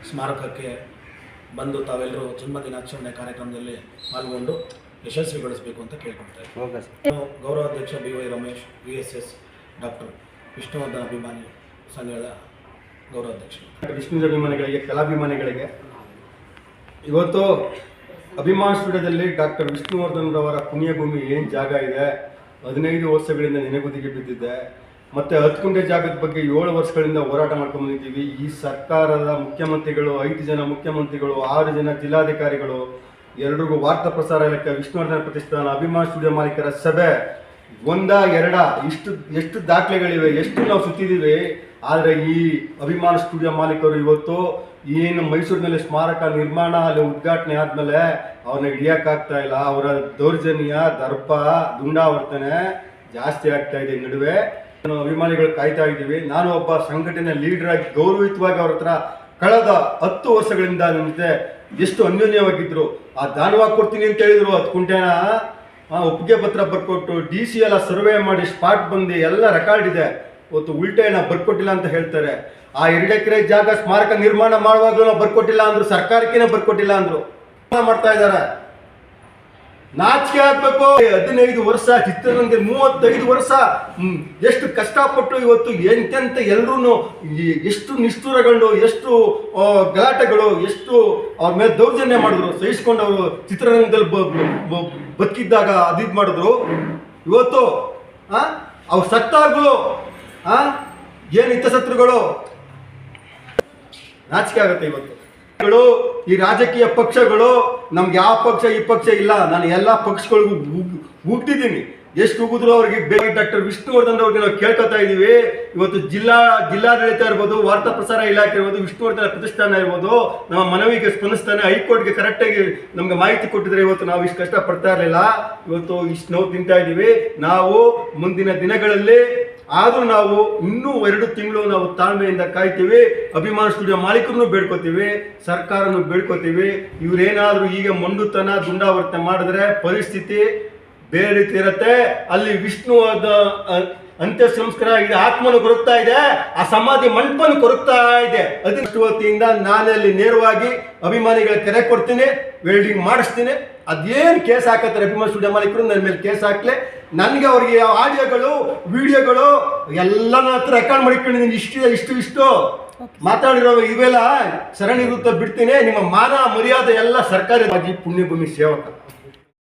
ಸ್ಮಾರಕಕ್ಕೆ ಬಂದು ತಾವೆಲ್ಲರೂ ಜನ್ಮದಿನಾಚರಣೆ ಕಾರ್ಯಕ್ರಮದಲ್ಲಿ ಪಾಲ್ಗೊಂಡು ಯಶಸ್ವಿಗೊಳಿಸಬೇಕು ಅಂತ ಕೇಳ್ಕೊಳ್ತಾರೆ. ಗೌರವಾಧ್ಯಕ್ಷ BY Ramesh, VSS doctor Vishnuvardhan ಅಭಿಮಾನಿ ಸಂಘದ ಗೌರವಾಧ್ಯಕ್ಷ. ವಿಷ್ಣು ಅಭಿಮಾನಿಗಳಿಗೆ, ಕಲಾಭಿಮಾನಿಗಳಿಗೆ ಇವತ್ತು ಅಭಿಮಾನ ಸ್ಟುಡಿಯೋದಲ್ಲಿ ಡಾಕ್ಟರ್ ವಿಷ್ಣುವರ್ಧನ್ ರವರ ಪುಣ್ಯಭೂಮಿ ಏನು ಜಾಗ ಇದೆ, 15 ವರ್ಷಗಳಿಂದ ನೆನೆಗುದಿಗೆ ಬಿದ್ದಿದೆ. ಮತ್ತು 10 ಗುಂಟೆ ಜಾಗದ ಬಗ್ಗೆ 7 ವರ್ಷಗಳಿಂದ ಹೋರಾಟ ಮಾಡ್ಕೊಂಡ್ಬಂದಿದ್ದೀವಿ. ಈ ಸರ್ಕಾರದ ಮುಖ್ಯಮಂತ್ರಿಗಳು, 5 ಜನ ಮುಖ್ಯಮಂತ್ರಿಗಳು, 6 ಜನ ಜಿಲ್ಲಾಧಿಕಾರಿಗಳು ಎಲ್ರಿಗೂ ವಾರ್ತಾ ಪ್ರಸಾರ ಇಲಾಖೆ, ವಿಷ್ಣುವರ್ಧನ ಪ್ರತಿಷ್ಠಾನ, ಅಭಿಮಾನ ಸ್ಟುಡಿಯೋ ಮಾಲೀಕರ ಸಭೆ, ಎಷ್ಟು ದಾಖಲೆಗಳಿವೆ, ಎಷ್ಟು ನಾವು ಸುತ್ತಿದ್ದೀವಿ. ಆದರೆ ಈ ಅಭಿಮಾನ ಸ್ಟುಡಿಯೋ ಮಾಲೀಕರು ಇವತ್ತು ಏನು ಮೈಸೂರಿನಲ್ಲಿ ಸ್ಮಾರಕ ನಿರ್ಮಾಣ ಅಲ್ಲಿ ಉದ್ಘಾಟನೆ ಆದಮೇಲೆ ಅವ್ರನ್ನ ಹಿಡಿಯೋಕ್ಕಾಗ್ತಾ ಇಲ್ಲ. ಅವರ ದೌರ್ಜನ್ಯ, ದರ್ಪ, ದುಂಡಾವರ್ತನೆ ಜಾಸ್ತಿ ಆಗ್ತಾ ಇದೆ. ನಡುವೆ ಅಭಿಮಾನಿಗಳು ಕಾಯ್ತಾ ಇದ್ದೀವಿ. ನಾನು ಒಬ್ಬ ಸಂಘಟನೆ ಲೀಡರ್ ಆಗಿ ಗೌರವಯುತವಾಗಿ ಅವ್ರ ಹತ್ರ ಕಳೆದ 10 ವರ್ಷಗಳಿಂದ ನನ್ನ ಜೊತೆ ಎಷ್ಟು ಅನ್ಯೋನ್ಯವಾಗಿದ್ರು. ಆ ದಾನವಾಗಿ ಕೊಡ್ತೀನಿ ಅಂತ ಹೇಳಿದ್ರು. 10 ಗುಂಟೆನ ಒಪ್ಪಿಗೆ ಪತ್ರ ಬರ್ಕೊಟ್ಟು DC ಎಲ್ಲ ಸರ್ವೆ ಮಾಡಿ ಸ್ಪಾಟ್ ಬಂದು ಎಲ್ಲ ರೆಕಾರ್ಡ್ ಇದೆ. ಇವತ್ತು ಉಲ್ಟೇನ ಬರ್ಕೊಟ್ಟಿಲ್ಲ ಅಂತ ಹೇಳ್ತಾರೆ. ಆ 2 ಎಕರೆ ಜಾಗ ಸ್ಮಾರಕ ನಿರ್ಮಾಣ ಮಾಡುವಾಗಲೂ ನಾವು ಬರ್ಕೊಟ್ಟಿಲ್ಲ ಅಂದ್ರು, ಸರ್ಕಾರಕ್ಕೇನೆ ಬರ್ಕೊಟ್ಟಿಲ್ಲ ಅಂದ್ರು. ಮಾಡ್ತಾ ಇದ್ದಾರೆ. ನಾಚಿಕೆ ಆಗ್ಬೇಕು. 15 ವರ್ಷ ಚಿತ್ರರಂಗದಲ್ಲಿ 35 ವರ್ಷ ಎಷ್ಟು ಕಷ್ಟಪಟ್ಟು ಇವತ್ತು ಎಂತೆಂತ ಎಲ್ಲರೂ ಎಷ್ಟು ನಿಷ್ಠುರಗಳು, ಎಷ್ಟು ಗಲಾಟೆಗಳು, ಎಷ್ಟು ಅವ್ರ ಮೇಲೆ ದೌರ್ಜನ್ಯ ಮಾಡಿದ್ರು, ಸಹಿಸ್ಕೊಂಡು ಅವರು ಚಿತ್ರರಂಗದಲ್ಲಿ ಬದುಕಿದ್ದಾಗ ಅದಿದ್ದು ಮಾಡಿದ್ರು. ಇವತ್ತು ಅವ್ರು ಸತ್ತಾಗಲು ಏನು ಹಿತಶತ್ರುಗಳು, ನಾಚಿಕೆ ಆಗುತ್ತೆ. ಇವತ್ತು ಈ ರಾಜಕೀಯ ಪಕ್ಷಗಳು ನಮ್ಗೆ ಯಾವ ಪಕ್ಷ ಈ ಪಕ್ಷ ಇಲ್ಲ, ನಾನು ಎಲ್ಲ ಪಕ್ಷಗಳಿಗೂ ಉಗ್ತಿದ್ದೀನಿ. ಎಷ್ಟು ಉಗಿದ್ರು ಅವ್ರಿಗೆ ಡಾಕ್ಟರ್ ವಿಷ್ಣುವರ್ಧನ್ ಅವ್ರಿಗೆ ನಾವು ಕೇಳ್ಕೊತಾ ಇದ್ದೀವಿ. ಇವತ್ತು ಜಿಲ್ಲಾಡಳಿತ ಇರ್ಬೋದು, ವಾರ್ತಾ ಪ್ರಸಾರ ಇಲಾಖೆ ಇರ್ಬೋದು, ವಿಷ್ಣುವರ್ಧನ ಪ್ರತಿಷ್ಠಾನ ಇರ್ಬೋದು, ನಮ್ಮ ಮನವಿಗೆ ಸ್ಪಂದಿಸ್ತಾನೆ. ಹೈಕೋರ್ಟ್ಗೆ ಕರೆಕ್ಟಾಗಿ ನಮ್ಗೆ ಮಾಹಿತಿ ಕೊಟ್ಟಿದ್ರೆ ಇವತ್ತು ನಾವು ಇಷ್ಟು ಕಷ್ಟ ಪಡ್ತಾ ಇರಲಿಲ್ಲ. ಇವತ್ತು ಇಷ್ಟು ನೋವು ತಿಂತಾ ಇದ್ದೀವಿ. ನಾವು ಮುಂದಿನ ದಿನಗಳಲ್ಲಿ ಆದರೂ ನಾವು ಇನ್ನೂ 2 ತಿಂಗಳು ನಾವು ತಾಳ್ಮೆಯಿಂದ ಕಾಯ್ತೀವಿ. ಅಭಿಮಾನ ಸ್ಟುಡಿಯೋ ಮಾಲೀಕರನ್ನು ಬೇಡ್ಕೋತೀವಿ, ಸರ್ಕಾರನು ಬೇಡ್ಕೋತೀವಿ. ಇವರೇನಾದರೂ ಈಗ ಮೊಂಡುತನ, ದುಂಡಾವರ್ತನೆ ಮಾಡಿದ್ರೆ ಪರಿಸ್ಥಿತಿ ಬೇರೆ ರೀತಿ ಇರುತ್ತೆ. ಅಲ್ಲಿ ವಿಷ್ಣುವಾದ ಅಂತ್ಯ ಸಂಸ್ಕಾರ ಇದೆ, ಆತ್ಮನು ಕೊರಗ್ತಾ ಇದೆ, ಆ ಸಮಾಧಿ ಮಂಟಪನು ಕೊರಗ್ತಾ ಇದೆ. ಅದಕ್ಕೆ ವತಿಯಿಂದ ನಾನಲ್ಲಿ ನೇರವಾಗಿ ಅಭಿಮಾನಿಗಳ ಕರೆ ಕೊಡ್ತೀನಿ, ವೆಲ್ಡಿಂಗ್ ಮಾಡಿಸ್ತೀನಿ. ಅದೇನು ಕೇಸ್ ಹಾಕತ್ತಾರೆ ಅಭಿಮಾನ ಸ್ಟುಡಿಯೋ ಮಾಲೀಕರು, ನನ್ನ ಮೇಲೆ ಕೇಸ್ ಹಾಕ್ಲೆ. ನನಗೆ ಅವ್ರಿಗೆ ಆಡಿಯೋಗಳು, ವಿಡಿಯೋಗಳು ಎಲ್ಲ ನನ್ನ ಹತ್ರ ರೆಕಾರ್ಡ್ ಮಾಡಿಕೊಂಡಿದ್ದೀನಿ. ಇಷ್ಟು ಮಾತಾಡಿರೋ ಇವೆಲ್ಲ ಸರಣಿ ಇರುತ್ತೆ ಬಿಡ್ತೀನಿ. ನಿಮ್ಮ ಮಾನ ಮರ್ಯಾದೆ ಎಲ್ಲ ಸರ್ಕಾರವಾಗಿ ಪುಣ್ಯಭೂಮಿ ಸೇವಕ.